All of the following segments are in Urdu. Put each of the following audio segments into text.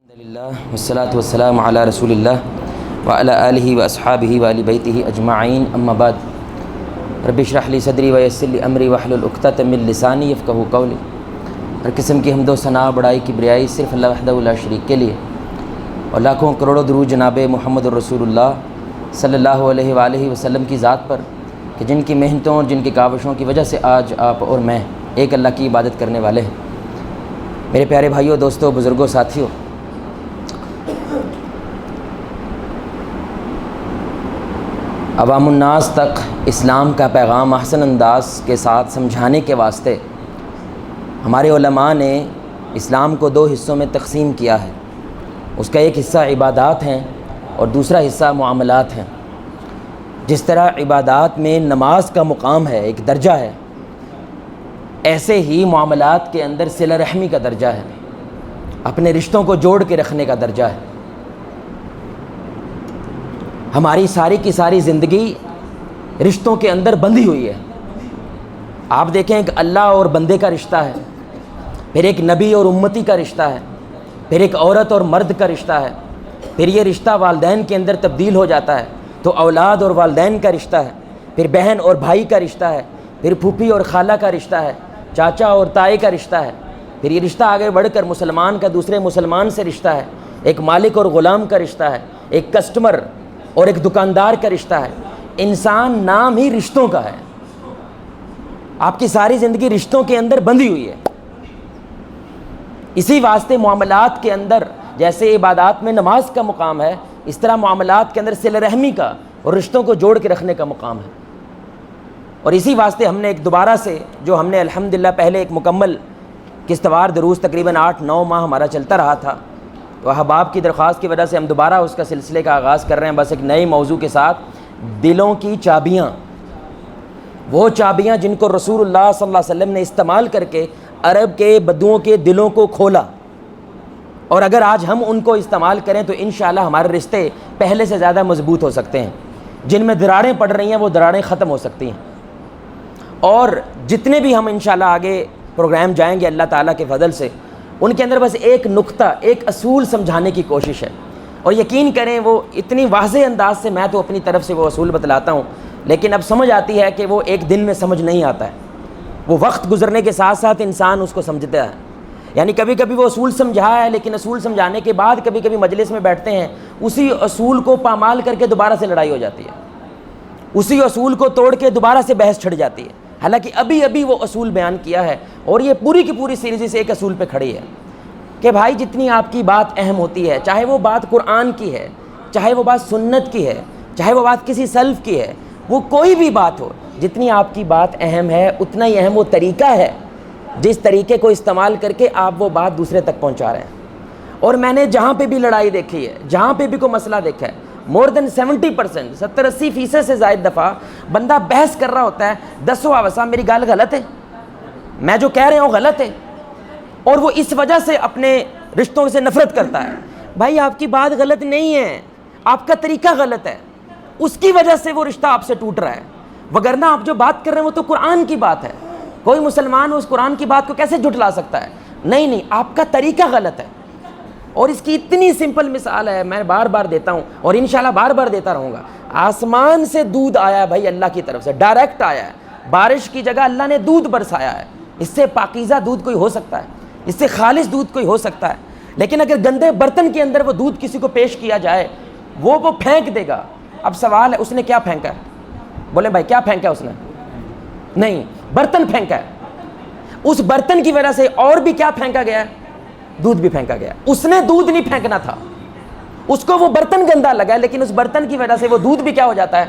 الحمدللہ والصلاة والسلام علی رسول اللہ وعلی آلہ واصحابہ وآل بیتہ اجمعین اما بعد رب اشرح لی صدری ویسر لی امری واحلل عقدۃ من لسانی یفقہوا قولی۔ ہر قسم کی حمد و ثنا بڑائی کی بریائی صرف اللہ وحدہ لا شریک کے لیے، اور لاکھوں کروڑوں درود جناب محمد الرسول اللہ صلی اللہ علیہ وآلہ وسلم کی ذات پر کہ جن کی محنتوں اور جن کی کاوشوں کی وجہ سے آج آپ اور میں ایک اللہ کی عبادت کرنے والے ہیں۔ میرے پیارے بھائیوں، دوستوں، بزرگوں، ساتھیوں، عوام الناس تک اسلام کا پیغام احسن انداز کے ساتھ سمجھانے کے واسطے ہمارے علماء نے اسلام کو دو حصوں میں تقسیم کیا ہے۔ اس کا ایک حصہ عبادات ہیں اور دوسرا حصہ معاملات ہیں۔ جس طرح عبادات میں نماز کا مقام ہے، ایک درجہ ہے، ایسے ہی معاملات کے اندر صلہ رحمی کا درجہ ہے، اپنے رشتوں کو جوڑ کے رکھنے کا درجہ ہے۔ ہماری ساری کی ساری زندگی رشتوں کے اندر بندھی ہوئی ہے۔ آپ دیکھیں، ایک اللہ اور بندے کا رشتہ ہے، پھر ایک نبی اور امتی کا رشتہ ہے، پھر ایک عورت اور مرد کا رشتہ ہے، پھر یہ رشتہ والدین کے اندر تبدیل ہو جاتا ہے تو اولاد اور والدین کا رشتہ ہے، پھر بہن اور بھائی کا رشتہ ہے، پھر پھوپھی اور خالہ کا رشتہ ہے، چاچا اور تائی کا رشتہ ہے، پھر یہ رشتہ آگے بڑھ کر مسلمان کا دوسرے مسلمان سے رشتہ ہے، ایک مالک اور غلام کا رشتہ ہے، ایک کسٹمر اور ایک دکاندار کا رشتہ ہے۔ انسان نام ہی رشتوں کا ہے۔ آپ کی ساری زندگی رشتوں کے اندر بندھی ہوئی ہے۔ اسی واسطے معاملات کے اندر جیسے عبادات میں نماز کا مقام ہے، اس طرح معاملات کے اندر صلہ رحمی کا اور رشتوں کو جوڑ کے رکھنے کا مقام ہے۔ اور اسی واسطے ہم نے ایک دوبارہ سے جو ہم نے الحمدللہ پہلے ایک مکمل قسط وار دروس تقریباً 8-9 ماہ ہمارا چلتا رہا تھا، تو احباب کی درخواست کی وجہ سے ہم دوبارہ اس کا سلسلے کا آغاز کر رہے ہیں، بس ایک نئے موضوع کے ساتھ، دلوں کی چابیاں۔ وہ چابیاں جن کو رسول اللہ صلی اللہ علیہ وسلم نے استعمال کر کے عرب کے بدوؤں کے دلوں کو کھولا، اور اگر آج ہم ان کو استعمال کریں تو انشاءاللہ ہمارے رشتے پہلے سے زیادہ مضبوط ہو سکتے ہیں۔ جن میں دراڑیں پڑ رہی ہیں وہ دراڑیں ختم ہو سکتی ہیں۔ اور جتنے بھی ہم انشاءاللہ آگے پروگرام جائیں گے اللہ تعالیٰ کے فضل سے، ان کے اندر بس ایک نقطہ، ایک اصول سمجھانے کی کوشش ہے، اور یقین کریں وہ اتنی واضح انداز سے میں تو اپنی طرف سے وہ اصول بتلاتا ہوں، لیکن اب سمجھ آتی ہے کہ وہ ایک دن میں سمجھ نہیں آتا ہے، وہ وقت گزرنے کے ساتھ ساتھ انسان اس کو سمجھتا ہے۔ یعنی کبھی کبھی وہ اصول سمجھا ہے، لیکن اصول سمجھانے کے بعد کبھی کبھی مجلس میں بیٹھتے ہیں، اسی اصول کو پامال کر کے دوبارہ سے لڑائی ہو جاتی ہے، اسی اصول کو توڑ کے دوبارہ سے بحث چھڑ جاتی ہے، حالانکہ ابھی وہ اصول بیان کیا ہے، اور یہ پوری کی پوری سیریز سے ایک اصول پہ کھڑی ہے کہ بھائی جتنی آپ کی بات اہم ہوتی ہے، چاہے وہ بات قرآن کی ہے، چاہے وہ بات سنت کی ہے، چاہے وہ بات کسی سلف کی ہے، وہ کوئی بھی بات ہو، جتنی آپ کی بات اہم ہے اتنا ہی اہم وہ طریقہ ہے جس طریقے کو استعمال کر کے آپ وہ بات دوسرے تک پہنچا رہے ہیں۔ اور میں نے جہاں پہ بھی لڑائی دیکھی ہے، جہاں پہ بھی کوئی مسئلہ دیکھا ہے، مور دین 70%، 70-80% سے زائد دفعہ بندہ بحث کر رہا ہوتا ہے، دسو آوسا میری گال غلط ہے، میں جو کہہ رہا ہوں غلط ہے، اور وہ اس وجہ سے اپنے رشتوں سے نفرت کرتا ہے۔ بھائی آپ کی بات غلط نہیں ہے، آپ کا طریقہ غلط ہے، اس کی وجہ سے وہ رشتہ آپ سے ٹوٹ رہا ہے، وگرنہ آپ جو بات کر رہے ہیں وہ تو قرآن کی بات ہے۔ کوئی مسلمان اس قرآن کی بات کو کیسے جھٹلا سکتا ہے؟ نہیں، آپ کا طریقہ غلط ہے۔ اور اس کی اتنی سمپل مثال ہے، میں بار بار دیتا ہوں اور انشاءاللہ بار بار دیتا رہوں گا۔ آسمان سے دودھ آیا ہے بھائی، اللہ کی طرف سے ڈائریکٹ آیا ہے، بارش کی جگہ اللہ نے دودھ برسایا ہے۔ اس سے پاکیزہ دودھ کوئی ہو سکتا ہے؟ اس سے خالص دودھ کوئی ہو سکتا ہے؟ لیکن اگر گندے برتن کے اندر وہ دودھ کسی کو پیش کیا جائے، وہ پھینک دے گا۔ اب سوال ہے اس نے کیا پھینکا ہے؟ بولے بھائی کیا پھینکا ہے اس نے؟ نہیں، برتن پھینکا ہے۔ اس برتن کی وجہ سے اور بھی کیا پھینکا گیا ہے؟ دودھ بھی پھینکا گیا۔ اس نے دودھ نہیں پھینکنا تھا، اس کو وہ برتن گندا لگا ہے، لیکن اس برتن کی وجہ سے وہ دودھ بھی کیا ہو جاتا ہے؟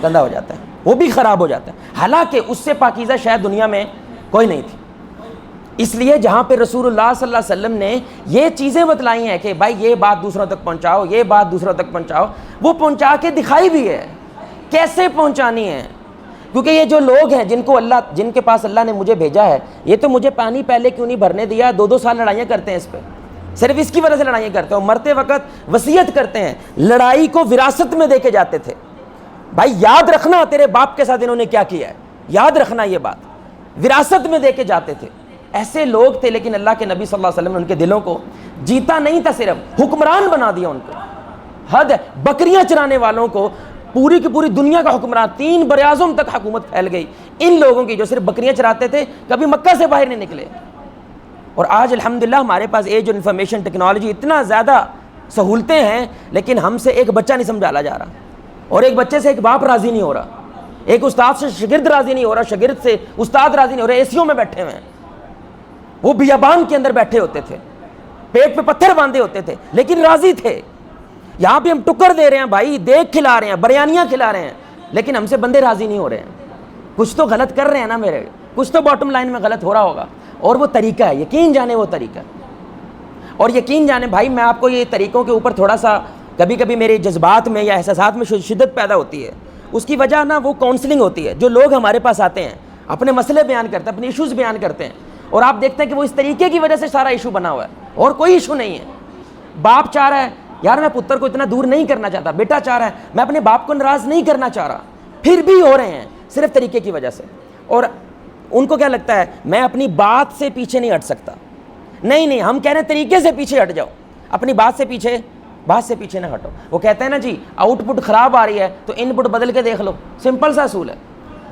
گندا ہو جاتا ہے، وہ بھی خراب ہو جاتا ہے، حالانکہ اس سے پاکیزہ شاید دنیا میں کوئی نہیں تھی۔ اس لیے جہاں پہ رسول اللہ صلی اللہ علیہ وسلم نے یہ چیزیں بتلائی ہیں کہ بھائی یہ بات دوسروں تک پہنچاؤ، یہ بات دوسروں تک پہنچاؤ، وہ پہنچا کے دکھائی بھی ہے کیسے پہنچانی ہے۔ کیونکہ یہ جو لوگ ہیں جن کے پاس اللہ نے مجھے بھیجا ہے، یہ تو مجھے پانی پہلے کیوں نہیں بھرنے دیا، 2 سال لڑائیاں کرتے ہیں اس پہ، صرف اس کی وجہ سے لڑائیاں کرتے ہیں، مرتے وقت وصیت کرتے ہیں، لڑائی کو وراثت میں دے کے جاتے تھے۔ بھائی یاد رکھنا تیرے باپ کے ساتھ انہوں نے کیا کیا ہے، یاد رکھنا یہ بات، وراثت میں دے کے جاتے تھے۔ ایسے لوگ تھے، لیکن اللہ کے نبی صلی اللہ علیہ وسلم نے ان کے دلوں کو جیتا نہیں تھا, صرف حکمران بنا دیا ان کو. حد ہے, بکریاں چرانے والوں کو پوری کی پوری دنیا کا حکمران, 3 براعظم تک حکومت پھیل گئی ان لوگوں کی جو صرف بکریاں چراتے تھے, کبھی مکہ سے باہر نہیں نکلے. اور آج الحمدللہ ہمارے پاس ایج اور انفارمیشن ٹیکنالوجی اتنا زیادہ سہولتیں ہیں, لیکن ہم سے ایک بچہ نہیں سمجھالا جا رہا, اور ایک بچے سے ایک باپ راضی نہیں ہو رہا, ایک استاد سے شاگرد راضی نہیں ہو رہا, شاگرد سے استاد راضی نہیں ہو رہا. اے سیوں میں بیٹھے ہوئے ہیں, وہ بیابان کے اندر بیٹھے ہوتے تھے, پیٹ پہ پتھر باندھے ہوتے تھے, لیکن راضی تھے. یہاں پہ ہم ٹکر دے رہے ہیں بھائی, دیگ کھلا رہے ہیں, بریانیاں کھلا رہے ہیں, لیکن ہم سے بندے راضی نہیں ہو رہے ہیں. کچھ تو غلط کر رہے ہیں نا میرے, کچھ تو باٹم لائن میں غلط ہو رہا ہوگا, اور وہ طریقہ ہے, یقین جانے وہ طریقہ. اور یقین جانے بھائی, میں آپ کو یہ طریقوں کے اوپر تھوڑا سا کبھی کبھی میرے جذبات میں یا احساسات میں شدت پیدا ہوتی ہے. اس کی وجہ نا وہ کاؤنسلنگ ہوتی ہے. جو لوگ ہمارے پاس آتے ہیں, اپنے مسئلے بیان کرتے ہیں, اپنے ایشوز بیان کرتے ہیں, اور آپ دیکھتے ہیں کہ وہ اس طریقے کی وجہ سے سارا ایشو بنا ہوا ہے, اور کوئی ایشو نہیں ہے. باپ چاہ رہا ہے یار میں پتر کو اتنا دور نہیں کرنا چاہتا, بیٹا چاہ رہا ہے میں اپنے باپ کو ناراض نہیں کرنا چاہ رہا, پھر بھی ہو رہے ہیں صرف طریقے کی وجہ سے. اور ان کو کیا لگتا ہے میں اپنی بات سے پیچھے نہیں ہٹ سکتا. نہیں, ہم کہہ رہے ہیں طریقے سے پیچھے ہٹ جاؤ, اپنی بات سے پیچھے نہ ہٹو. وہ کہتے ہیں نا جی آؤٹ پٹ خراب آ رہی ہے تو ان پٹ بدل کے دیکھ لو, سمپل سا اصول ہے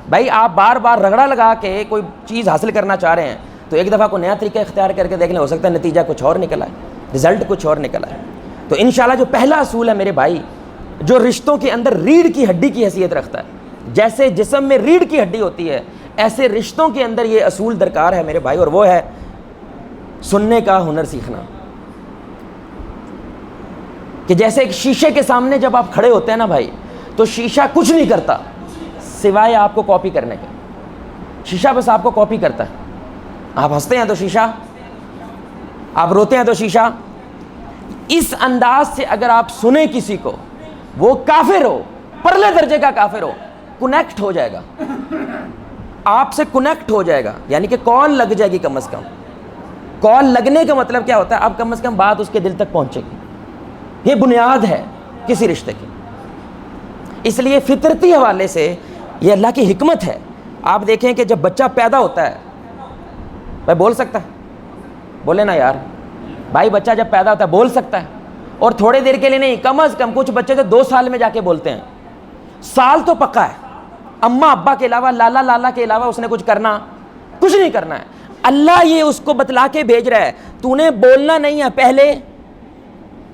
بھائی. آپ بار بار رگڑا لگا کے کوئی چیز حاصل کرنا چاہ رہے ہیں تو ایک دفعہ کوئی نیا طریقہ اختیار کر کے دیکھ لیں, ہو سکتا ہے نتیجہ کچھ اور نکلا ہے, رزلٹ کچھ اور نکلا ہے. تو انشاءاللہ جو پہلا اصول ہے میرے بھائی, جو رشتوں کے اندر ریڑھ کی ہڈی کی حیثیت رکھتا ہے, جیسے جسم میں ریڑھ کی ہڈی ہوتی ہے ایسے رشتوں کے اندر یہ اصول درکار ہے میرے بھائی, اور وہ ہے سننے کا ہنر سیکھنا. کہ جیسے ایک شیشے کے سامنے جب آپ کھڑے ہوتے ہیں نا بھائی, تو شیشہ کچھ نہیں کرتا سوائے آپ کو کاپی کرنے کے. شیشہ بس آپ کو کاپی کرتا ہے. آپ ہنستے ہیں تو شیشہ, آپ روتے ہیں تو شیشہ. اس انداز سے اگر آپ سنیں کسی کو, وہ کافر ہو, پرلے درجے کا کافر ہو, کنیکٹ ہو جائے گا, آپ سے کنیکٹ ہو جائے گا, یعنی کہ کال لگ جائے گی کم از کم. کال لگنے کا مطلب کیا ہوتا ہے, اب کم از کم بات اس کے دل تک پہنچے گی. یہ بنیاد ہے کسی رشتے کی. اس لیے فطرتی حوالے سے یہ اللہ کی حکمت ہے. آپ دیکھیں کہ جب بچہ پیدا ہوتا ہے, بھائی بول سکتا ہے, بولے نا یار بھائی, بچہ جب پیدا ہوتا ہے بول سکتا ہے, اور تھوڑے دیر کے لیے نہیں, کم از کم کچھ بچے تو 2 سال میں جا کے بولتے ہیں. سال تو پکا ہے, اماں ابا کے علاوہ, لالا لالا کے علاوہ اس نے کچھ نہیں کرنا ہے. اللہ یہ اس کو بتلا کے بھیج رہا ہے, تو نے بولنا نہیں ہے پہلے.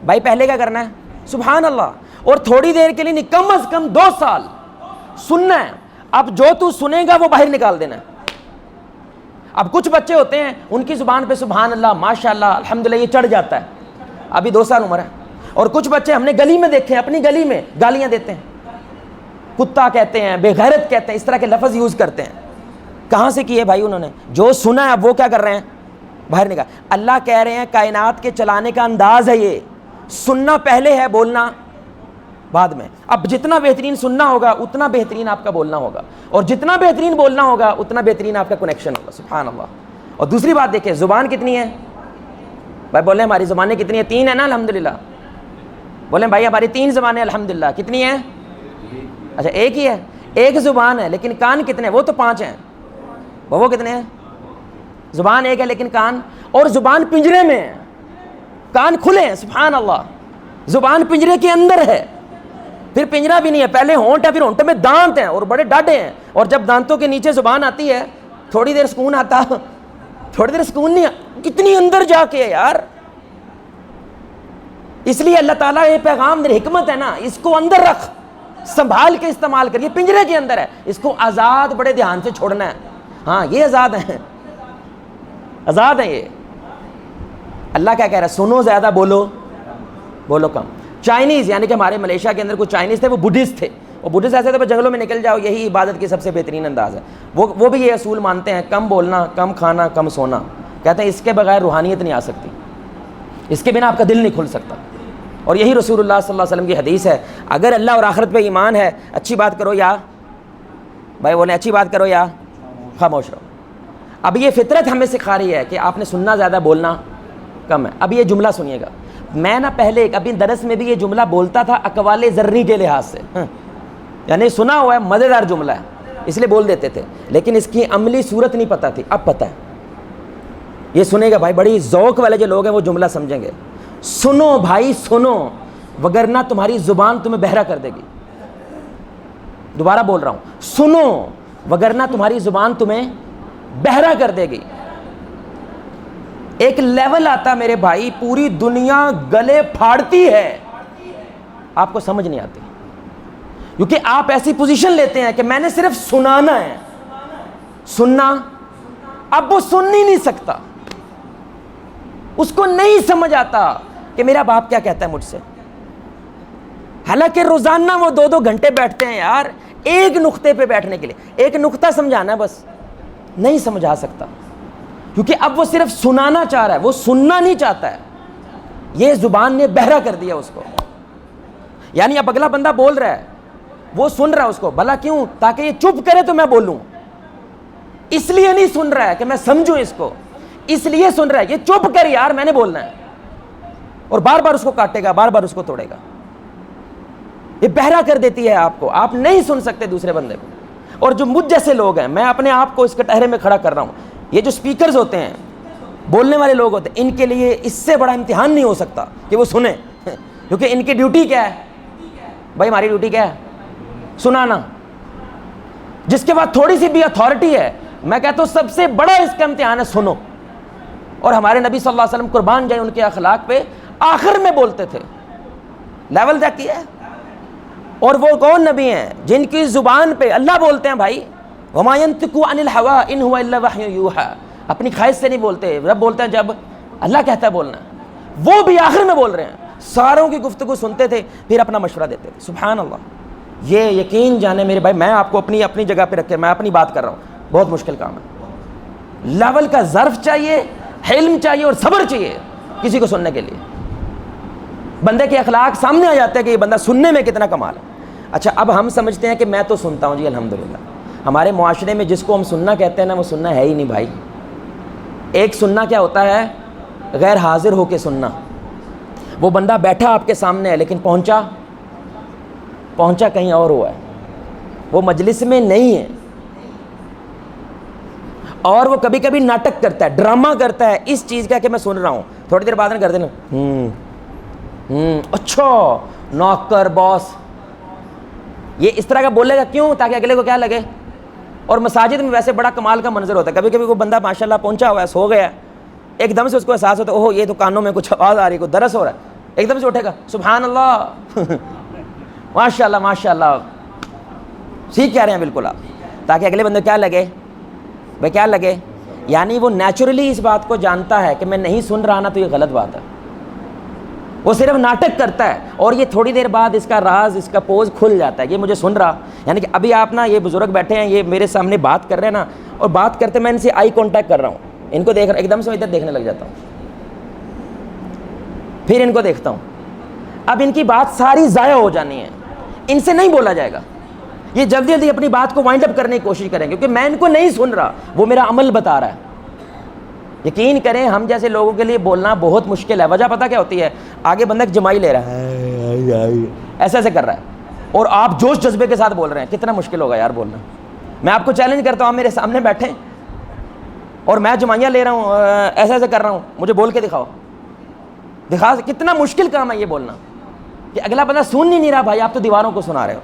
بھائی پہلے کیا کرنا ہے, سبحان اللہ. اور تھوڑی دیر کے لیے نہیں, کم از کم 2 سال سننا ہے. اب جو تو سنے گا وہ باہر نکال دینا ہے. اب کچھ بچے ہوتے ہیں ان کی زبان پہ سبحان اللہ, ماشاء اللہ, الحمدللہ یہ چڑھ جاتا ہے, ابھی 2 سال عمر ہے. اور کچھ بچے ہم نے گلی میں دیکھے ہیں, اپنی گلی میں گالیاں دیتے ہیں, کتا کہتے ہیں, بے غیرت کہتے ہیں, اس طرح کے لفظ یوز کرتے ہیں. کہاں سے کیے بھائی انہوں نے؟ جو سنا ہے اب وہ کیا کر رہے ہیں, باہر نکال. اللہ کہہ رہے ہیں کائنات کے چلانے کا انداز ہے یہ, سننا پہلے ہے, بولنا بعد میں. اب جتنا بہترین سننا ہوگا اتنا بہترین آپ کا بولنا ہوگا, اور جتنا بہترین بولنا ہوگا اتنا بہترین آپ کا کنیکشن ہوگا. سبحان اللہ. اور دوسری بات دیکھیں, زبان کتنی ہے بھائی, بولیں ہماری زبانیں کتنی ہیں؟ 3 ہے نا الحمدللہ. بولیں بھائی ہماری 3 زبانیں الحمدللہ. کتنی ہیں؟ اچھا ایک ہی ہے, ایک زبان ہے لیکن کان کتنے ہیں؟ وہ تو 5 ہیں. وہ کتنے ہیں؟ زبان ایک ہے لیکن کان, اور زبان پنجرے میں ہے, کان کھلے ہیں. سبحان اللہ. زبان پنجرے کے اندر ہے, پھر پنجرا بھی نہیں ہے, پہلے ہونٹ ہے, پھر ہونٹ میں دانت ہیں اور بڑے ڈاڈے ہیں, اور جب دانتوں کے نیچے زبان آتی ہے تھوڑی دیر سکون آتا, تھوڑی دیر سکون نہیں, کتنی اندر جا کے ہے یار. اس لیے اللہ تعالیٰ یہ پیغام میری حکمت ہے نا, اس کو اندر رکھ, سنبھال کے استعمال کر. یہ پنجرے کے اندر ہے, اس کو آزاد بڑے دھیان سے چھوڑنا ہے. ہاں یہ آزاد ہیں, آزاد ہیں یہ. اللہ کیا کہہ رہا ہے, سنو زیادہ, بولو کم. چائنیز, یعنی کہ ہمارے ملیشیا کے اندر کچھ چائنیز تھے, وہ بدھسٹ تھے. وہ بدھسٹ ایسے تھے جنگلوں میں نکل جاؤ, یہی عبادت کی سب سے بہترین انداز ہے. وہ بھی یہ اصول مانتے ہیں, کم بولنا, کم کھانا, کم سونا. کہتے ہیں اس کے بغیر روحانیت نہیں آ سکتی, اس کے بنا آپ کا دل نہیں کھل سکتا. اور یہی رسول اللہ صلی اللہ علیہ وسلم کی حدیث ہے. اگر اللہ اور آخرت پہ ایمان ہے, اچھی بات کرو یا بھائی بولیں اچھی بات کرو یا خاموش رہو. اب یہ فطرت ہمیں سکھا رہی ہے کہ آپ نے سننا زیادہ, بولنا کم ہے. اب یہ جملہ سنیے گا, میں نا پہلے ابھی درس میں بھی یہ جملہ بولتا تھا اقوال ذرنی کے لحاظ سے, یعنی سنا ہوا ہے, مزیدار جملہ ہے اس لیے بول دیتے تھے, لیکن اس کی عملی صورت نہیں پتہ تھی. اب پتہ ہے, یہ سنے گا بھائی، بڑی ذوق والے جو لوگ ہیں وہ جملہ سمجھیں گے. سنو بھائی سنو، وگرنہ تمہاری زبان تمہیں بہرا کر دے گی. دوبارہ بول رہا ہوں، سنو وگرنہ تمہاری زبان تمہیں بہرا کر دے گی. ایک لیول آتا میرے بھائی، پوری دنیا گلے پھاڑتی ہے، آپ کو سمجھ نہیں آتی، کیونکہ آپ ایسی پوزیشن لیتے ہیں کہ میں نے صرف سنانا ہے. سننا، اب وہ سن ہی نہیں سکتا، اس کو نہیں سمجھ آتا کہ میرا باپ کیا کہتا ہے مجھ سے. حالانکہ روزانہ وہ 2 گھنٹے بیٹھتے ہیں یار ایک نقطے پہ بیٹھنے کے لیے، ایک نقطہ سمجھانا ہے، بس نہیں سمجھا سکتا، کیونکہ اب وہ صرف سنانا چاہ رہا ہے، وہ سننا نہیں چاہتا ہے. یہ زبان نے بہرا کر دیا اس کو. یعنی اب اگلا بندہ بول رہا ہے، وہ سن رہا ہے اس کو، بھلا کیوں؟ تاکہ یہ چپ کرے تو میں بولوں. اس لیے نہیں سن رہا ہے کہ میں سمجھوں اس کو، اس لیے سن رہا ہے یہ چپ کر یار میں نے بولنا ہے، اور بار بار اس کو کاٹے گا، بار بار اس کو توڑے گا. یہ بہرا کر دیتی ہے آپ کو، آپ نہیں سن سکتے دوسرے بندے کو. اور جو مجھ جیسے لوگ ہیں، میں اپنے آپ کو اس کٹہرے میں کھڑا کر رہا ہوں، یہ جو سپیکرز ہوتے ہیں، بولنے والے لوگ ہوتے ہیں، ان کے لیے اس سے بڑا امتحان نہیں ہو سکتا کہ وہ سنیں. کیونکہ ان کی ڈیوٹی کیا ہے بھائی؟ ہماری ڈیوٹی کیا ہے؟ سنانا. جس کے بعد تھوڑی سی بھی اتھارٹی ہے، میں کہتا ہوں سب سے بڑا اس کا امتحان ہے سنو. اور ہمارے نبی صلی اللہ علیہ وسلم قربان جائیں ان کے اخلاق پہ آخر میں بولتے تھے. لیول طے کیا ہے. اور وہ کون نبی ہیں جن کی زبان پہ اللہ بولتے ہیں بھائی، وَمَا يَنْطِقُ عَنِ الْهَوَىٰ إِنْ هُوَ إِلَّا وَحْيٌ يُوحَىٰ. اپنی خواہش سے نہیں بولتے، رب بولتے ہیں جب اللہ کہتا ہے بولنا. وہ بھی آخر میں بول رہے ہیں. ساروں کی گفتگو سنتے تھے، پھر اپنا مشورہ دیتے تھے. سبحان اللہ. یہ یقین جانے میرے بھائی، میں آپ کو اپنی جگہ پہ رکھ کے میں اپنی بات کر رہا ہوں، بہت مشکل کام ہے. لیول کا ظرف چاہیے، حلم چاہیے اور صبر چاہیے کسی کو سننے کے لیے. بندے کے اخلاق سامنے آ جاتے ہیں کہ یہ بندہ سننے میں کتنا کمال ہے. اچھا اب ہم سمجھتے ہیں کہ میں تو سنتا ہوں جی الحمدللہ. ہمارے معاشرے میں جس کو ہم سننا کہتے ہیں نا، وہ سننا ہے ہی نہیں بھائی. ایک سننا کیا ہوتا ہے؟ غیر حاضر ہو کے سننا. وہ بندہ بیٹھا آپ کے سامنے ہے لیکن پہنچا کہیں اور ہوا ہے، وہ مجلس میں نہیں ہے. اور وہ کبھی کبھی ناٹک کرتا ہے، ڈرامہ کرتا ہے اس چیز کا کہ میں سن رہا ہوں، تھوڑی دیر بعد میں کر دینا اچھا نوکر باس. یہ اس طرح کا بولے گا کیوں؟ تاکہ اگلے کو کیا لگے. اور مساجد میں ویسے بڑا کمال کا منظر ہوتا ہے، کبھی کبھی کوئی بندہ ماشاءاللہ پہنچا ہوا ہے، سو گیا ہے، ایک دم سے اس کو احساس ہوتا ہے اوہ یہ تو کانوں میں کچھ آواز آ رہی ہے، کوئی درس ہو رہا ہے، ایک دم سے اٹھے گا سبحان اللہ ماشاءاللہ ماشاءاللہ، ٹھیک کہہ رہے ہیں بالکل آپ، تاکہ اگلے بندے کیا لگے بھائی، کیا لگے. یعنی وہ نیچرلی اس بات کو جانتا ہے کہ میں نہیں سن رہا نا تو یہ غلط بات ہے. وہ صرف ناٹک کرتا ہے، اور یہ تھوڑی دیر بعد اس کا راز، اس کا پوز کھل جاتا ہے، یہ مجھے سن رہا. یعنی کہ ابھی آپ نا، یہ بزرگ بیٹھے ہیں، یہ میرے سامنے بات کر رہے ہیں نا، اور بات کرتے میں ان سے آئی کانٹیکٹ کر رہا ہوں، ان کو دیکھ رہا، ایک دم سے ادھر دیکھنے لگ جاتا ہوں، پھر ان کو دیکھتا ہوں. اب ان کی بات ساری ضائع ہو جانی ہے، ان سے نہیں بولا جائے گا. یہ جلدی جلدی اپنی بات کو وائنڈ اپ کرنے کی کوشش کریں گے، کیونکہ میں ان کو نہیں سن رہا، وہ میرا عمل بتا رہا ہے. یقین کریں ہم جیسے لوگوں کے لیے بولنا بہت مشکل ہے. وجہ پتہ کیا ہوتی ہے؟ آگے بندہ ایک جمائی لے رہا ہے، ایسے ایسے کر رہا ہے، اور آپ جوش جذبے کے ساتھ بول رہے ہیں. کتنا مشکل ہوگا یار بولنا. میں آپ کو چیلنج کرتا ہوں، آپ میرے سامنے بیٹھیں اور میں جمائیاں لے رہا ہوں، ایسے ایسے کر رہا ہوں، مجھے بول کے دکھاؤ. کتنا مشکل کام ہے یہ بولنا، کہ اگلا بندہ سن نہیں رہا. بھائی آپ تو دیواروں کو سنا رہے ہو،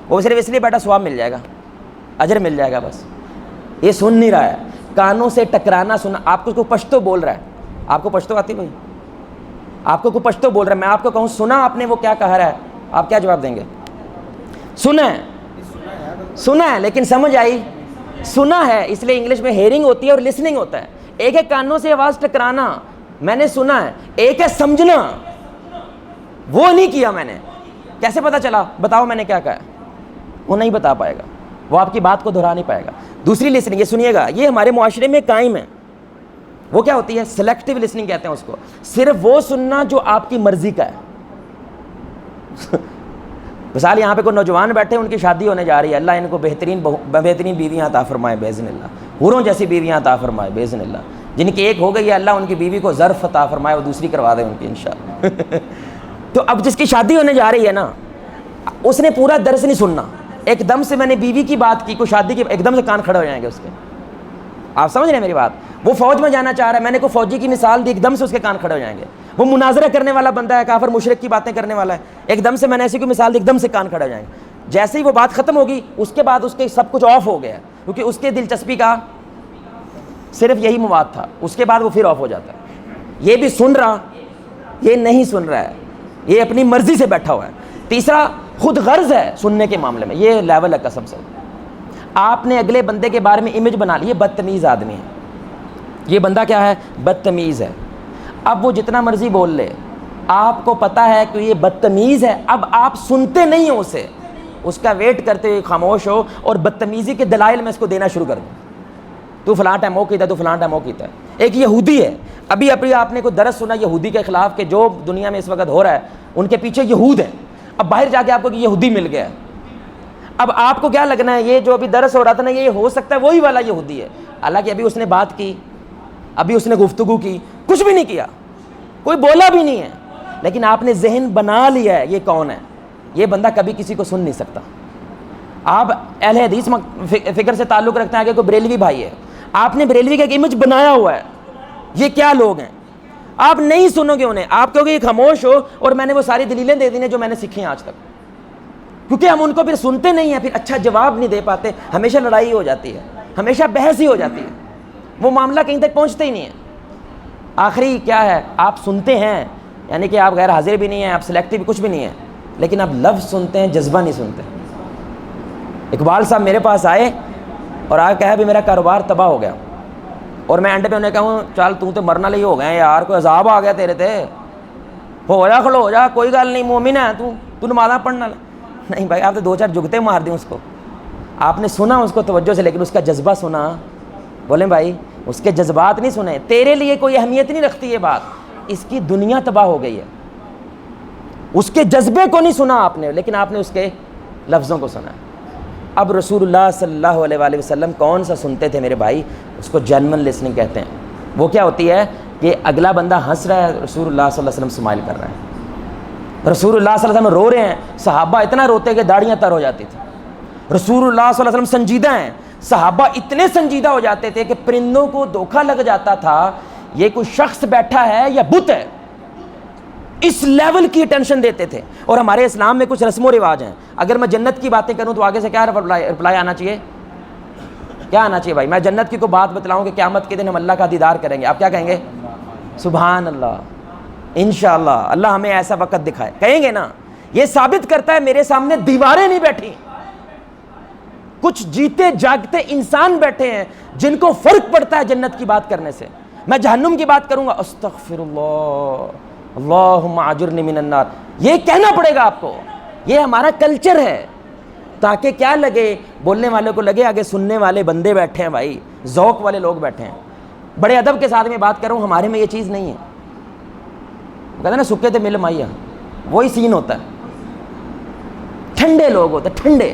وہ صرف اس لیے بیٹھا ثواب مل جائے گا، اجر مل جائے گا، بس یہ سن نہیں رہا ہے. کانوں سے ٹکرانا سننا. آپ کو کوئی پشتو بول رہا ہے، آپ کو پشتو آتی بھائی؟ آپ کو کوئی پشتو بول رہا ہے، میں آپ کو کہوں سنا آپ نے وہ کیا کہا رہا ہے، آپ کیا جواب دیں گے؟ سنا ہے لیکن سمجھ آئی؟ سنا ہے، اس لیے انگلش میں ہیئرنگ ہوتی ہے اور لسننگ ہوتا ہے. ایک ہے کانوں سے آواز ٹکرانا، میں نے سنا ہے. ایک ہے سمجھنا، وہ نہیں کیا میں نے. کیسے پتا چلا؟ بتاؤ میں نے کیا کہا. وہ نہیں بتا پائے گا، وہ آپ کی بات کو دہرا نہیں پائے گا. دوسری لسننگ، یہ سنیے گا، یہ ہمارے معاشرے میں قائم ہے. وہ کیا ہوتی ہے؟ سلیکٹیو لسننگ کہتے ہیں اس کو. صرف وہ سننا جو آپ کی مرضی کا ہے. مثال یہاں پہ کوئی نوجوان بیٹھے، ان کی شادی ہونے جا رہی ہے، اللہ ان کو بہترین بیویاں عطا فرمائے باذن اللہ، حوروں جیسی بیویاں عطا فرمائے باذن اللہ. جن کی ایک ہو گئی ہے، اللہ ان کی بیوی کو ظرف عطا فرمائے، وہ دوسری کروا دے ان کی انشاءاللہ. تو اب جس کی شادی ہونے جا رہی ہے نا، اس نے پورا درس نہیں سننا. ایک دم سے میں نے بیوی کی بات کی، کوئی شادی کی، ایک دم سے کان کھڑے ہو جائیں گے اس کے. آپ سمجھ رہے ہیں میری بات؟ وہ فوج میں جانا چاہ رہا ہے، میں نے کوئی فوجی کی مثال دی، ایک دم سے اس کے کان کھڑے ہو جائیں گے. وہ مناظرہ کرنے والا بندہ ہے، کافر مشرک کی باتیں کرنے والا ہے، ایک دم سے میں نے ایسی کوئی مثال دی، ایک دم سے کان کھڑے ہو جائیں گے. جیسے ہی وہ بات ختم ہوگی اس کے بعد اس کے سب کچھ آف ہو گیا، کیونکہ اس کے دلچسپی کا صرف یہی مواد تھا. اس کے بعد وہ پھر آف ہو جاتا ہے. یہ بھی سن رہا، یہ نہیں سن رہا ہے، یہ اپنی مرضی سے بیٹھا ہوا ہے. تیسرا خود غرض ہے سننے کے معاملے میں، یہ لیول ہے قسم سے. آپ نے اگلے بندے کے بارے میں امیج بنا لی، یہ بدتمیز آدمی ہے، یہ بندہ کیا ہے؟ بدتمیز ہے. اب وہ جتنا مرضی بول لے، آپ کو پتا ہے کہ یہ بدتمیز ہے، اب آپ سنتے نہیں ہو اسے، اس کا ویٹ کرتے ہوئے خاموش ہو اور بدتمیزی کے دلائل میں اس کو دینا شروع کر دیں. تو فلاں ٹائم وہ کیتا ہے، تو فلاں ٹائم وہ کیتا ہے. ایک یہودی ہے، ابھی آپ نے کوئی درس سنا یہودی کے خلاف کہ جو دنیا میں اس وقت ہو رہا ہے ان کے پیچھے یہود ہیں. اب باہر جا کے آپ کو کہ یہودی مل گیا ہے، اب آپ کو کیا لگنا ہے یہ جو ابھی درس ہو رہا تھا نا، یہ ہو سکتا ہے وہی والا یہودی ہے. حالانکہ ابھی اس نے بات کی، ابھی اس نے گفتگو کی، کچھ بھی نہیں کیا، کوئی بولا بھی نہیں ہے، لیکن آپ نے ذہن بنا لیا ہے یہ کون ہے. یہ بندہ کبھی کسی کو سن نہیں سکتا. آپ اہل حدیث فکر سے تعلق رکھتے ہیں کہ کوئی بریلوی بھائی ہے، آپ نے بریلوی کا ایک امیج بنایا ہوا ہے، یہ کیا لوگ ہیں، آپ نہیں سنو گے انہیں. آپ کہو گے یہ خاموش ہو، اور میں نے وہ ساری دلیلیں دے دی ہیں جو میں نے سیکھی ہیں آج تک. کیونکہ ہم ان کو پھر سنتے نہیں ہیں، پھر اچھا جواب نہیں دے پاتے، ہمیشہ لڑائی ہو جاتی ہے، ہمیشہ بحث ہی ہو جاتی ہے، وہ معاملہ کہیں تک پہنچتے ہی نہیں ہے. آخری کیا ہے؟ آپ سنتے ہیں، یعنی کہ آپ غیر حاضر بھی نہیں ہیں، آپ سلیکٹیو کچھ بھی نہیں ہے، لیکن آپ لفظ سنتے ہیں، جذبہ نہیں سنتے. اقبال صاحب میرے پاس آئے اور آ کہا بھی میرا کاروبار تباہ ہو گیا، اور میں اینڈ پہ انہیں کہوں چل تو مرنا لے ہو گئے یار، کوئی عذاب آ گیا تیرے تے، ہو جا کھلو ہو جا، کوئی گل نہیں، مومن ہے تو نمازاں پڑھنا. نہیں بھائی، آپ تو دو چار جگتے مار دیں اس کو. آپ نے سنا اس کو توجہ سے، لیکن اس کا جذبہ سنا. بولیں بھائی، اس کے جذبات نہیں سنے. تیرے لیے کوئی اہمیت نہیں رکھتی یہ بات، اس کی دنیا تباہ ہو گئی ہے. اس کے جذبے کو نہیں سنا آپ نے، لیکن آپ نے اس کے لفظوں کو سنا. اب رسول اللہ صلی اللہ علیہ وآلہ وسلم کون سا سنتے تھے میرے بھائی؟ اس کو جینون لسننگ کہتے ہیں. وہ کیا ہوتی ہے کہ اگلا بندہ ہنس رہا ہے، رسول اللہ صلی اللہ علیہ وسلم اسمائل کر رہا ہے. رسول اللہ صلی اللہ علیہ وسلم رو رہے ہیں، صحابہ اتنا روتے کہ داڑیاں تر ہو جاتی تھیں. رسول اللہ صلی اللہ علیہ وسلم سنجیدہ ہیں، صحابہ اتنے سنجیدہ ہو جاتے تھے کہ پرندوں کو دھوکہ لگ جاتا تھا یہ کوئی شخص بیٹھا ہے یا بت ہے. اس لیول کی ٹینشن دیتے تھے. اور ہمارے اسلام میں کچھ رسم و رواج ہیں. اگر میں جنت کی باتیں کروں تو آگے سے کیا رپلائی آنا چاہیے؟ کیا آنا چاہیے بھائی؟ میں جنت کی کوئی بات بتلاؤں کہ قیامت کے دن ہم اللہ کا دیدار کریں گے، آپ کیا کہیں گے؟ سبحان اللہ، انشاءاللہ اللہ ہمیں ایسا وقت دکھائے. کہیں گے نا؟ یہ ثابت کرتا ہے میرے سامنے دیواریں نہیں بیٹھی، کچھ جیتے جاگتے انسان بیٹھے ہیں جن کو فرق پڑتا ہے جنت کی بات کرنے سے. میں جہنم کی بات کروں گا، استغفر اللہ، اللہم اجرنی من النار، یہ کہنا پڑے گا آپ کو. یہ ہمارا کلچر ہے، تاکہ کیا لگے، بولنے والے کو لگے آگے سننے والے بندے بیٹھے ہیں بھائی، ذوق والے لوگ بیٹھے ہیں. بڑے ادب کے ساتھ میں بات کروں، ہمارے میں یہ چیز نہیں ہے. وہ کہتے ہیں نا سکے تھے مل مائیا، وہی سین ہوتا ہے. ٹھنڈے لوگ ہوتے ہیں، ٹھنڈے،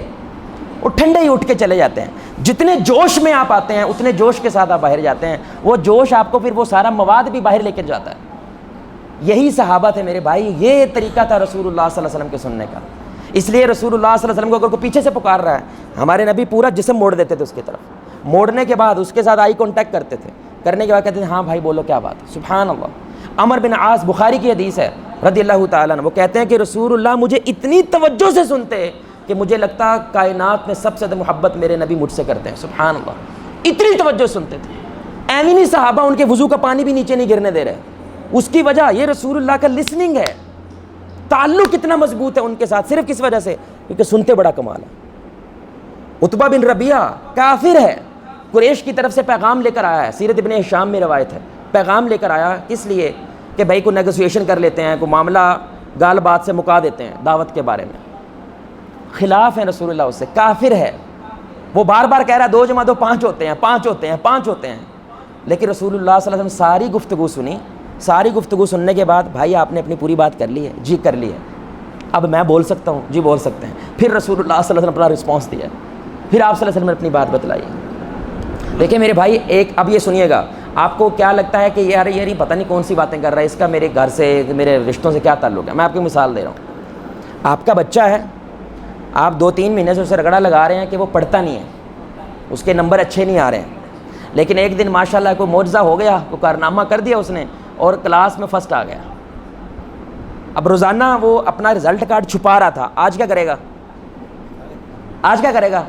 وہ ٹھنڈے ہی اٹھ کے چلے جاتے ہیں. جتنے جوش میں آپ آتے ہیں اتنے جوش کے ساتھ آپ باہر جاتے ہیں. وہ جوش آپ کو پھر وہ سارا مواد بھی باہر لے کے جاتا ہے. یہی صحابہ تھے میرے بھائی، یہ طریقہ تھا رسول اللہ صلی اللہ علیہ وسلم کے سننے کا. اس لیے رسول اللہ صلی اللہ علیہ وسلم کو اگر کوئی پیچھے سے پکار رہا ہے، ہمارے نبی پورا جسم موڑ دیتے تھے اس کی طرف. موڑنے کے بعد اس کے ساتھ آئی کانٹیکٹ کرتے تھے، کرنے کے بعد کہتے تھے ہاں بھائی بولو کیا بات. سبحان اللہ. عمر بن عاص، بخاری کی حدیث ہے رضی اللہ تعالیٰ عنہ، وہ کہتے ہیں کہ رسول اللہ مجھے اتنی توجہ سے سنتے کہ مجھے لگتا کائنات میں سب سے زیادہ محبت میرے نبی مجھ سے کرتے ہیں. سبحان اللہ، اتنی توجہ سنتے تھے. ایویں نہیں صحابہ ان کے وضو کا پانی بھی نیچے نہیں گرنے دے رہے. اس کی وجہ یہ رسول اللہ کا لسننگ ہے. تعلق اتنا مضبوط ہے ان کے ساتھ صرف کس وجہ سے؟ کیونکہ سنتے بڑا کمال ہے. عتبہ بن ربیعہ کافر ہے، قریش کی طرف سے پیغام لے کر آیا ہے. سیرت ابن ہشام میں روایت ہے، پیغام لے کر آیا اس لیے کہ بھائی کو نیگوسیشن کر لیتے ہیں، کوئی معاملہ گال بات سے مکا دیتے ہیں دعوت کے بارے میں. خلاف ہیں رسول اللہ اس سے، کافر ہے. وہ بار بار کہہ رہا ہے 2 + 2 5 ہوتے ہیں، 5 ہوتے ہیں، 5 ہوتے ہیں. لیکن رسول اللہ صلی اللہ علیہ وسلم ساری گفتگو سنی. ساری گفتگو سننے کے بعد بھائی آپ نے اپنی پوری بات کر لی ہے؟ جی کر لی ہے. اب میں بول سکتا ہوں؟ جی بول سکتے ہیں. پھر رسول اللہ صلی اللہ علیہ وسلم اپنا رسپانس دیا، پھر آپ صلی اللہ علیہ وسلم نے اپنی بات بتلائی. دیکھیں میرے بھائی، ایک اب یہ سنیے گا، آپ کو کیا لگتا ہے کہ یار یہ پتہ نہیں کون سی باتیں کر رہا ہے، اس کا میرے گھر سے میرے رشتوں سے کیا تعلق ہے؟ میں آپ کو مثال دے رہا ہوں. آپ کا بچہ ہے، آپ 2-3 مہینے سے اسے رگڑا لگا رہے ہیں کہ وہ پڑھتا نہیں ہے، اس کے نمبر اچھے نہیں آ رہے ہیں. لیکن ایک دن ماشاءاللہ کوئی معجزہ ہو گیا, کوئی کارنامہ کر دیا اس نے, اور کلاس میں فرسٹ آ گیا. اب روزانہ وہ اپنا رزلٹ کارڈ چھپا رہا تھا, آج کیا کرے گا؟ آج کیا کرے گا؟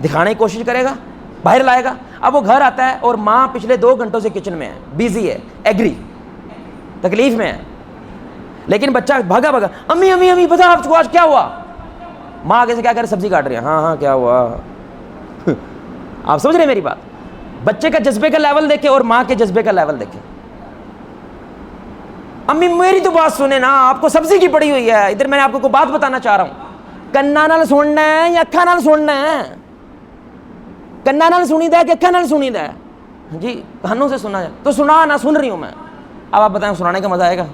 دکھانے کی کوشش کرے گا, باہر لائے گا. اب وہ گھر آتا ہے اور ماں پچھلے 2 گھنٹوں سے کچن میں ہے, بیزی ہے, ایگری, تکلیف میں ہے. لیکن بچہ بھاگا بھاگا, امی امی امی بتا آپ کو آج کیا ہوا؟ ماں آگے سے کیا کرے, سبزی کاٹ رہی ہے, ہاں ہاں کیا ہوا. آپ سمجھ رہے ہیں میری بات؟ بچے کا جذبے کا لیول دیکھیں اور ماں کے جذبے کا لیول دیکھیں. امی میری تو بات سنیں نا, آپ کو سبزی کی پڑی ہوئی ہے, ادھر میں نے آپ کو کوئی بات بتانا چاہ رہا ہوں. کنا نال سننا ہے یا اکھا نال سننا ہے؟ کنا نال سنی دا ہے کہ اکھا نال سنی دا ہے؟ جی کانوں سے سنا جائے تو سنا, نہ سن رہی ہوں میں. اب آپ بتائیں سنانے کا مزہ آئے گا؟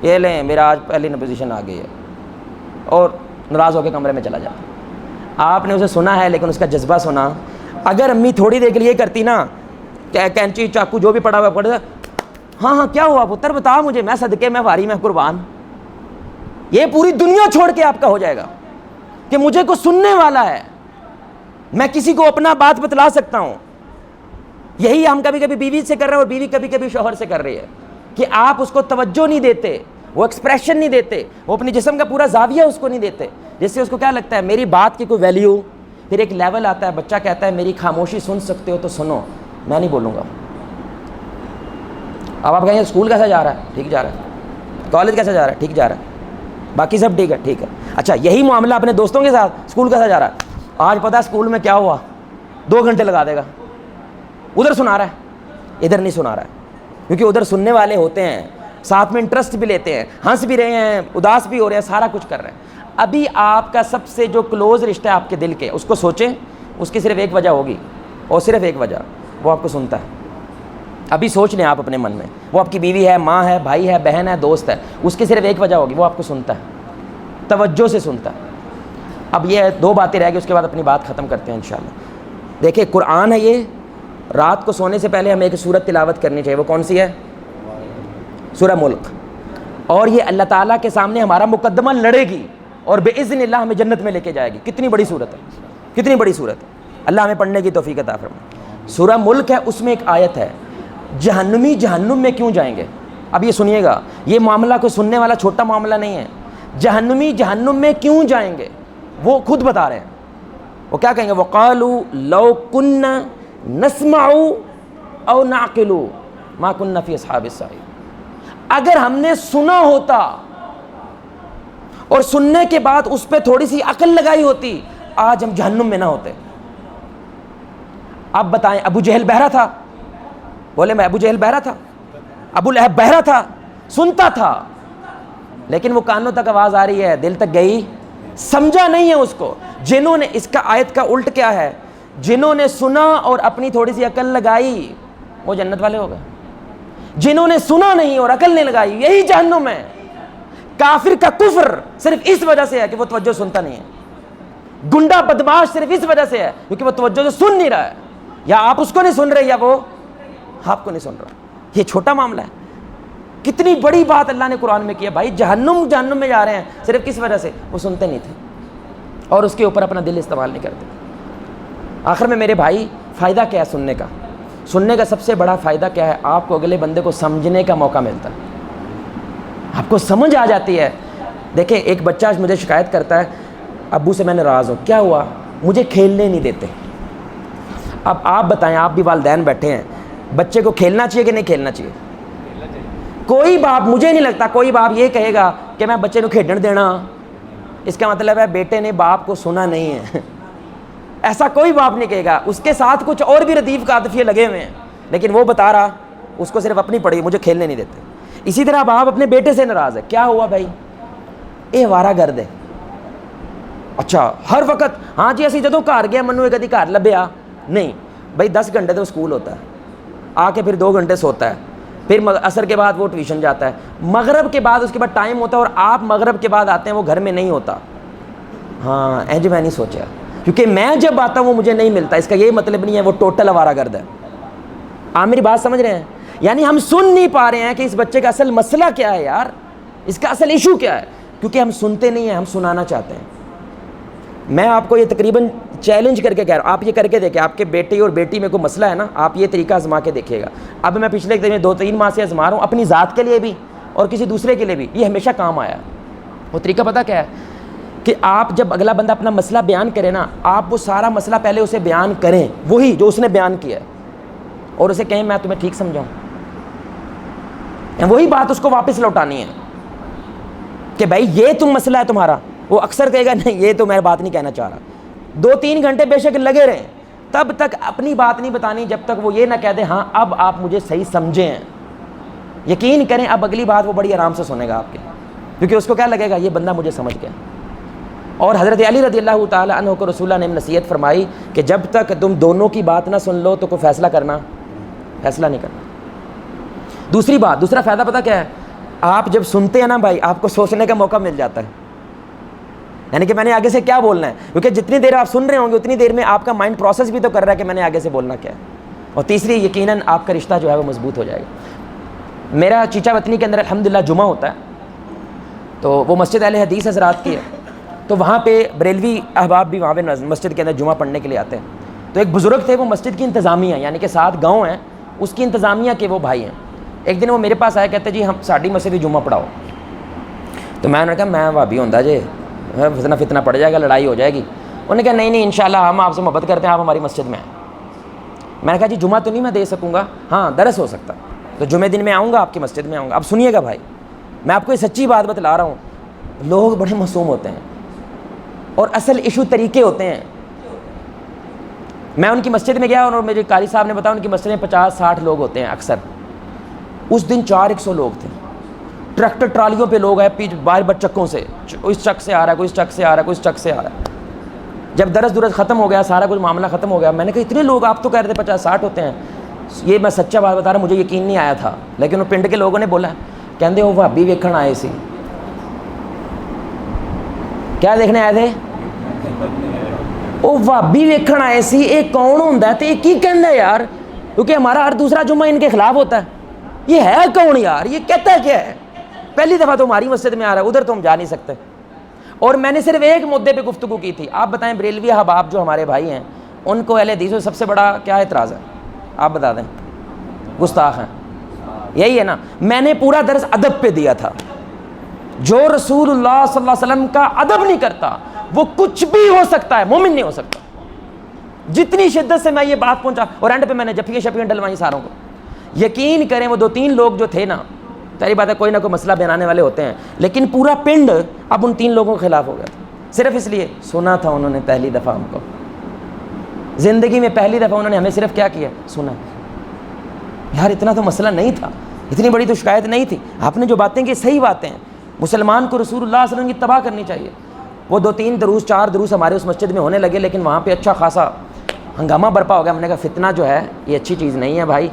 یہ لیں میرا آج پہلی پوزیشن آ گئی ہے, اور ناراض ہو کے کمرے میں چلا جاتا. آپ نے اسے سنا ہے لیکن اس کا جذبہ سنا. اگر امی تھوڑی دیر کے لیے کرتی نا, کینچی چاقو جو بھی پڑا ہوا پڑ, ہاں ہاں کیا ہوا پتر بتا مجھے, میں صدقے میں واری میں قربان, یہ پوری دنیا چھوڑ کے آپ کا ہو جائے گا کہ مجھے کو سننے والا ہے, میں کسی کو اپنا بات بتلا سکتا ہوں. یہی ہم کبھی کبھی بیوی سے کر رہے ہیں اور بیوی کبھی کبھی شوہر سے کر رہی ہے کہ آپ اس کو توجہ نہیں دیتے, وہ ایکسپریشن نہیں دیتے, وہ اپنی جسم کا پورا زاویہ اس کو نہیں دیتے, جس سے اس کو کیا لگتا ہے میری بات کی کوئی ویلیو. پھر ایک لیول آتا ہے, بچہ کہتا ہے میری خاموشی سن سکتے ہو تو سنو, میں نہیں بولوں گا. اب آپ کہیں اسکول کیسا جا رہا ہے؟ ٹھیک جا رہا ہے. کالج کیسا جا رہا ہے؟ ٹھیک جا رہا ہے. باقی سب ٹھیک ہے, ٹھیک ہے. اچھا یہی معاملہ اپنے دوستوں کے ساتھ, اسکول کیسا جا رہا ہے؟ آج پتہ ہے اسکول میں کیا ہوا, 2 گھنٹے لگا دے گا. ادھر سنا رہا ہے, ادھر نہیں سنا رہا ہے, کیونکہ ادھر سننے والے ہوتے ہیں, ساتھ میں انٹرسٹ بھی لیتے ہیں, ہنس بھی رہے ہیں, اداس بھی ہو رہے ہیں, سارا کچھ کر رہے ہیں. ابھی آپ کا سب سے جو کلوز رشتہ ہے آپ کے دل کے, اس کو سوچیں, اس کی صرف ایک وجہ ہوگی, اور صرف ایک وجہ, وہ آپ کو سنتا ہے. ابھی سوچ لیں آپ اپنے من میں, وہ آپ کی بیوی ہے, ماں ہے, بھائی ہے, بہن ہے, دوست ہے, اس کی صرف ایک وجہ ہوگی, وہ آپ کو سنتا ہے, توجہ سے سنتا ہے. اب یہ 2 باتیں رہ گئی, اس کے بعد اپنی بات ختم کرتے ہیں انشاءاللہ. دیکھیں قرآن ہے یہ, رات کو سونے سے پہلے ہمیں ایک سورت تلاوت کرنی چاہیے. وہ کون سی ہے؟ سورہ ملک. اور یہ اللہ تعالیٰ کے سامنے ہمارا مقدمہ لڑے گی, اور باذن اللہ ہمیں جنت میں لے کے جائے گی. کتنی بڑی صورت ہے, کتنی بڑی صورت ہے. اللہ ہمیں پڑھنے کی توفیق عطا فرمائے. سورہ ملک ہے, اس میں ایک آیت ہے, جہنمی جہنم میں کیوں جائیں گے. اب یہ سنیے گا, یہ معاملہ کوئی سننے والا چھوٹا معاملہ نہیں ہے. جہنمی جہنم میں کیوں جائیں گے, وہ خود بتا رہے ہیں. وہ کیا کہیں گے؟ وَقَالُوا لَوْ كُنَّا نَسْمَعُ أَوْ نَعْقِلُ مَا كُنَّا فِي أَصْحَابِ السَّعِيرِ. اگر ہم نے سنا ہوتا اور سننے کے بعد اس پہ تھوڑی سی عقل لگائی ہوتی, آج ہم جہنم میں نہ ہوتے. اب بتائیں, ابو جہل بہرا تھا؟ بولے میں ابو جہل بہرا تھا؟ ابو لہب بہرا تھا؟ سنتا تھا, لیکن وہ کانوں تک آواز آ رہی ہے, دل تک گئی, سمجھا نہیں ہے اس کو. جنہوں نے, اس کا آیت کا الٹ کیا ہے, جنہوں نے سنا اور اپنی تھوڑی سی عقل لگائی وہ جنت والے ہو گئے. جنہوں نے سنا نہیں اور عقل نہیں لگائی یہی جہنم ہے. کافر کا کفر صرف اس وجہ سے ہے کہ وہ توجہ سنتا نہیں ہے. گنڈا بدماش صرف اس وجہ سے ہے کیونکہ وہ توجہ سے سن نہیں رہا ہے. یا آپ اس کو نہیں سن رہے یا وہ آپ کو نہیں سن رہا. یہ چھوٹا معاملہ ہے. کتنی بڑی بات اللہ نے قرآن میں کی ہے بھائی. جہنم میں جا رہے ہیں صرف کس وجہ سے؟ وہ سنتے نہیں تھے اور اس کے اوپر اپنا دل استعمال نہیں کرتے. آخر میں میرے بھائی فائدہ کیا ہے سننے کا؟ سننے کا سب سے بڑا فائدہ کیا ہے؟ آپ کو اگلے بندے کو سمجھنے کا موقع ملتا ہے, آپ کو سمجھ آ جاتی ہے. دیکھیں ایک بچہ مجھے شکایت کرتا ہے, ابو سے میں ناراض ہوں. کیا ہوا؟ مجھے کھیلنے نہیں دیتے. اب آپ بتائیں, آپ بھی والدین بیٹھے ہیں, بچے کو کھیلنا چاہیے کہ نہیں کھیلنا چاہیے؟ کوئی باپ, مجھے نہیں لگتا کوئی باپ یہ کہے گا کہ میں بچے کو کھیلنے دینا, اس کا مطلب ہے بیٹے نے باپ کو سنا نہیں ہے. ایسا کوئی باپ نہیں کہے گا. اس کے ساتھ کچھ اور بھی ردیف کا عاطفیے لگے ہوئے ہیں, لیکن وہ بتا رہا اس کو صرف اپنی پڑی, مجھے کھیلنے نہیں دیتے. اسی طرح باپ اپنے بیٹے سے ناراض ہے. کیا ہوا بھائی؟ یہ آوارہ گرد ہے. اچھا ہر وقت ہاں جی اسی جدوں گھر گیا منو کدی گھر لبیا نہیں بھائی. 10 گھنٹے تو اسکول ہوتا ہے, آ کے پھر 2 گھنٹے سوتا ہے, پھر عصر کے بعد وہ ٹیوشن جاتا ہے, مغرب کے بعد اس کے بعد ٹائم ہوتا ہے, اور آپ مغرب کے بعد آتے ہیں وہ گھر میں نہیں ہوتا. ہاں اینج میں نہیں سوچا, کیونکہ میں جب آتا ہوں وہ مجھے نہیں ملتا. اس کا یہ مطلب نہیں ہے وہ ٹوٹل آوارہ گرد ہے. آپ میری بات سمجھ رہے ہیں؟ یعنی ہم سن نہیں پا رہے ہیں کہ اس بچے کا اصل مسئلہ کیا ہے یار, اس کا اصل ایشو کیا ہے, کیونکہ ہم سنتے نہیں ہیں, ہم سنانا چاہتے ہیں. میں آپ کو یہ تقریباً چیلنج کر کے کہہ رہا ہوں, آپ یہ کر کے دیکھیں, آپ کے بیٹے اور بیٹی میں کوئی مسئلہ ہے نا, آپ یہ طریقہ آزما کے دیکھیے گا. اب میں پچھلے دن 2-3 ماہ سے آزما رہا ہوں, اپنی ذات کے لیے بھی اور کسی دوسرے کے لیے بھی, یہ ہمیشہ کام آیا. وہ طریقہ پتہ کیا ہے کہ آپ جب اگلا بندہ اپنا مسئلہ بیان کرے نا, آپ وہ سارا مسئلہ پہلے اسے بیان کریں, وہی جو اس نے بیان کیا ہے, اور اسے کہیں میں تمہیں ٹھیک سمجھاؤں, وہی بات اس کو واپس لوٹانی ہے کہ بھائی یہ تم مسئلہ ہے تمہارا. وہ اکثر کہے گا نہیں یہ تو میں بات نہیں کہنا چاہ رہا. 2-3 گھنٹے بے شک لگے رہیں, تب تک اپنی بات نہیں بتانی جب تک وہ یہ نہ کہہ دے ہاں اب آپ مجھے صحیح سمجھے ہیں. یقین کریں اب اگلی بات وہ بڑی آرام سے سنے گا آپ کے, کیونکہ اس کو کیا لگے گا یہ بندہ مجھے سمجھ گیا. اور حضرت علی رضی اللہ تعالی عنہ کو رسول اللہ نے نصیحت فرمائی کہ جب تک تم دونوں کی بات نہ سن لو تو کوئی فیصلہ نہیں کرنا. دوسری بات, دوسرا فائدہ پتہ کیا ہے, آپ جب سنتے ہیں نا بھائی, آپ کو سوچنے کا موقع مل جاتا ہے, یعنی کہ میں نے آگے سے کیا بولنا ہے, کیونکہ جتنی دیر آپ سن رہے ہوں گے اتنی دیر میں آپ کا مائنڈ پروسیس بھی تو کر رہا ہے کہ میں نے آگے سے بولنا کیا ہے. اور تیسری یقیناً آپ کا رشتہ جو ہے وہ مضبوط ہو جائے گا. میرا چیچا وطنی کے اندر الحمدللہ جمعہ ہوتا ہے, تو وہ مسجد اہل حدیث حضرات کی ہے, تو وہاں پہ بریلوی احباب بھی وہاں پہ مسجد کے اندر جمعہ پڑھنے کے لیے آتے ہیں. تو ایک بزرگ تھے, وہ مسجد کی انتظامیہ, یعنی کہ 7 گاؤں ہیں, اس کی انتظامیہ کے وہ بھائی ہیں. ایک دن وہ میرے پاس آئے, کہتے جی ہم ساڑی مسجد جمعہ پڑھاؤ. تو میں نے کہا میں بھابی ہوں جی, فتنہ پڑ جائے گا, لڑائی ہو جائے گی. انہوں نے کہا نہیں انشاءاللہ ہم آپ سے محبت کرتے ہیں, آپ ہماری مسجد میں آئیں. میں نے کہا جی جمعہ تو نہیں میں دے سکوں گا, ہاں درس ہو سکتا, تو جمعے دن میں آؤں گا آپ کی مسجد میں آؤں گا. اب سنیے گا بھائی, میں آپ کو یہ سچی بات بتلا رہا ہوں, لوگ بڑے معصوم ہوتے ہیں اور اصل ایشو طریقے ہوتے ہیں. میں ان کی مسجد میں گیا اور میرے قاری صاحب نے بتایا ان کی مسجد میں 50-60 لوگ ہوتے ہیں اکثر. اس دن 400 لوگ تھے, ٹریکٹر ٹرالیوں پہ لوگ آئے باہر بچکوں سے, اس چک سے آ رہا ہے, کوئی اس چک سے آ رہا ہے, کوئی اس چک سے آ رہا ہے. جب درس ختم ہو گیا, سارا کچھ معاملہ ختم ہو گیا, میں نے کہا اتنے لوگ, آپ تو کہہ رہے تھے 50-60 ہوتے ہیں. یہ میں سچا بات بتا رہا ہوں, مجھے یقین نہیں آیا تھا, لیکن وہ پنڈ کے لوگوں نے بولا, کہندے وہ بھابی ویکھن آئے سی. کیا دیکھنے آئے تھے؟ وہ بھابی ویکھن آئے سی. یہ کون ہوتا ہے تو یہ کی کہندا ہے یار, کیونکہ ہمارا ہر دوسرا جمعہ ان کے خلاف ہوتا ہے. یہ ہے کون یار, یہ کہتا ہے کیا ہے؟ پہلی دفعہ تو ہماری مسجد میں آ رہا ہے, ادھر تو ہم جا نہیں سکتے. اور میں نے صرف ایک مدعے پہ گفتگو کی تھی. آپ بتائیں بریلوی احباب جو ہمارے بھائی ہیں, ان کو اہل حدیث میں سب سے بڑا کیا اعتراض ہے؟ آپ بتا دیں. گستاخ ہیں, یہی ہے نا. میں نے پورا درس ادب پہ دیا تھا. جو رسول اللہ صلی اللہ علیہ وسلم کا ادب نہیں کرتا وہ کچھ بھی ہو سکتا ہے, مومن نہیں ہو سکتا. جتنی شدت سے میں یہ بات پہنچا, اور اینڈ پہ میں نے جفیاں ڈلوائی ساروں کو. یقین کریں وہ 2-3 لوگ جو تھے نا, پہلی بات ہے کوئی نہ کوئی مسئلہ بنانے والے ہوتے ہیں, لیکن پورا پنڈ اب ان 3 لوگوں کے خلاف ہو گیا تھا. صرف اس لیے سنا تھا انہوں نے پہلی دفعہ ہم کو, زندگی میں پہلی دفعہ انہوں نے ہمیں صرف کیا کیا, سنا. یار اتنا تو مسئلہ نہیں تھا, اتنی بڑی تو شکایت نہیں تھی. آپ نے جو باتیں کی صحیح باتیں ہیں. مسلمان کو رسول اللہ صلی اللہ علیہ وسلم کی اتباع کرنی چاہیے. وہ 2-3 دروس 4 دروس ہمارے اس مسجد میں ہونے لگے, لیکن وہاں پہ اچھا خاصا ہنگامہ برپا ہو گیا. ہم نے کہا فتنہ جو ہے یہ اچھی چیز نہیں ہے بھائی.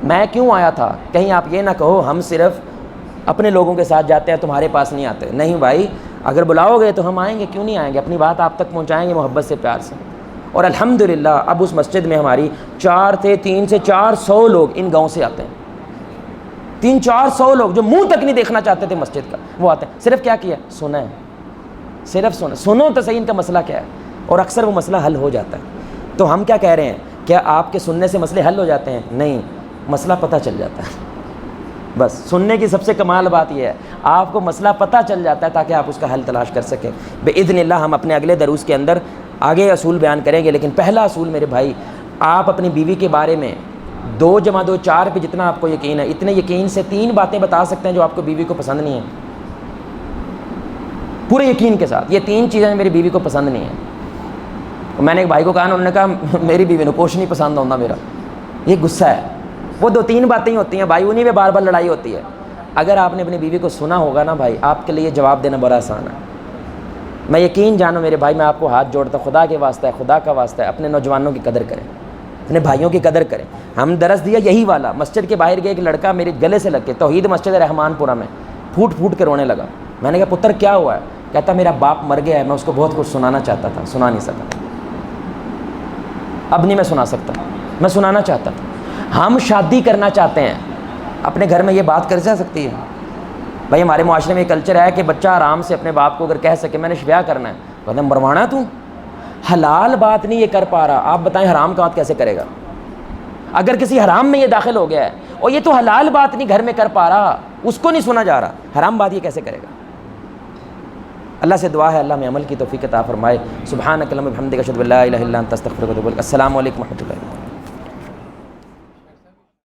میں کیوں آیا تھا, کہیں آپ یہ نہ کہو ہم صرف اپنے لوگوں کے ساتھ جاتے ہیں تمہارے پاس نہیں آتے. نہیں بھائی, اگر بلاؤ گے تو ہم آئیں گے, کیوں نہیں آئیں گے, اپنی بات آپ تک پہنچائیں گے محبت سے, پیار سے. اور الحمدللہ اب اس مسجد میں ہماری 3 سے 400 لوگ ان گاؤں سے آتے ہیں. 300-400 لوگ جو منہ تک نہیں دیکھنا چاہتے تھے مسجد کا, وہ آتے ہیں. صرف کیا کیا, سنا ہے, صرف سنو تو صحیح ان کا مسئلہ کیا ہے, اور اکثر وہ مسئلہ حل ہو جاتا ہے. تو ہم کیا کہہ رہے ہیں, کیا آپ کے سننے سے مسئلے حل ہو جاتے ہیں؟ نہیں, مسئلہ پتہ چل جاتا ہے. بس سننے کی سب سے کمال بات یہ ہے, آپ کو مسئلہ پتہ چل جاتا ہے تاکہ آپ اس کا حل تلاش کر سکیں. باذن اللہ ہم اپنے اگلے دروس کے اندر آگے اصول بیان کریں گے, لیکن پہلا اصول میرے بھائی, آپ اپنی بیوی کے بارے میں 2 + 2 4 پہ جتنا آپ کو یقین ہے, اتنے یقین سے 3 باتیں بتا سکتے ہیں جو آپ کو بیوی کو پسند نہیں ہیں, پورے یقین کے ساتھ. یہ 3 چیزیں میری بیوی کو پسند نہیں ہیں. میں نے ایک بھائی کو کہا, انہوں نے کہا میری بیوی نے کچھ نہیں پسند ہوتا میرا, یہ غصہ ہے. وہ 2-3 باتیں ہی ہوتی ہیں بھائی, انہیں میں بار بار لڑائی ہوتی ہے. اگر آپ نے اپنی بیوی کو سنا ہوگا نا بھائی, آپ کے لیے جواب دینا بڑا آسان ہے. میں یقین جانو میرے بھائی, میں آپ کو ہاتھ جوڑتا ہوں, خدا کے واسطہ ہے, خدا کا واسطہ ہے, اپنے نوجوانوں کی قدر کریں, اپنے بھائیوں کی قدر کریں. ہم درس دیا یہی والا, مسجد کے باہر گیا, ایک لڑکا میرے گلے سے لگ کے, توحید مسجد رحمان پورہ میں, پھوٹ پھوٹ کے رونے لگا. میں نے کہا پتر کیا ہوا ہے؟ کہتا میرا باپ مر گیا ہے, میں اس کو بہت کچھ سنانا چاہتا تھا, سنا نہیں سکا. اب نہیں میں سنا سکتا, میں سنانا چاہتا تھا. ہم شادی کرنا چاہتے ہیں, اپنے گھر میں یہ بات کر جا سکتی ہے بھائی. ہمارے معاشرے میں یہ کلچر ہے کہ بچہ آرام سے اپنے باپ کو اگر کہہ سکے میں نے بیاہ کرنا ہے, کہتے ہیں مروانا ہے تو حلال بات نہیں یہ کر پا رہا، آپ بتائیں حرام کا بات کیسے کرے گا؟ اگر کسی حرام میں یہ داخل ہو گیا ہے اور یہ تو حلال بات نہیں گھر میں کر پا رہا، اس کو نہیں سنا جا رہا، حرام بات یہ کیسے کرے گا؟ اللہ سے دعا ہے اللہ میں عمل کی توفیق عطا فرمائے۔ سبحانک اللہم وبحمدک اشہد ان لا الہ الا انت استغفرک و اتوب الیک۔ السلام علیکم و رحمۃ اللہ۔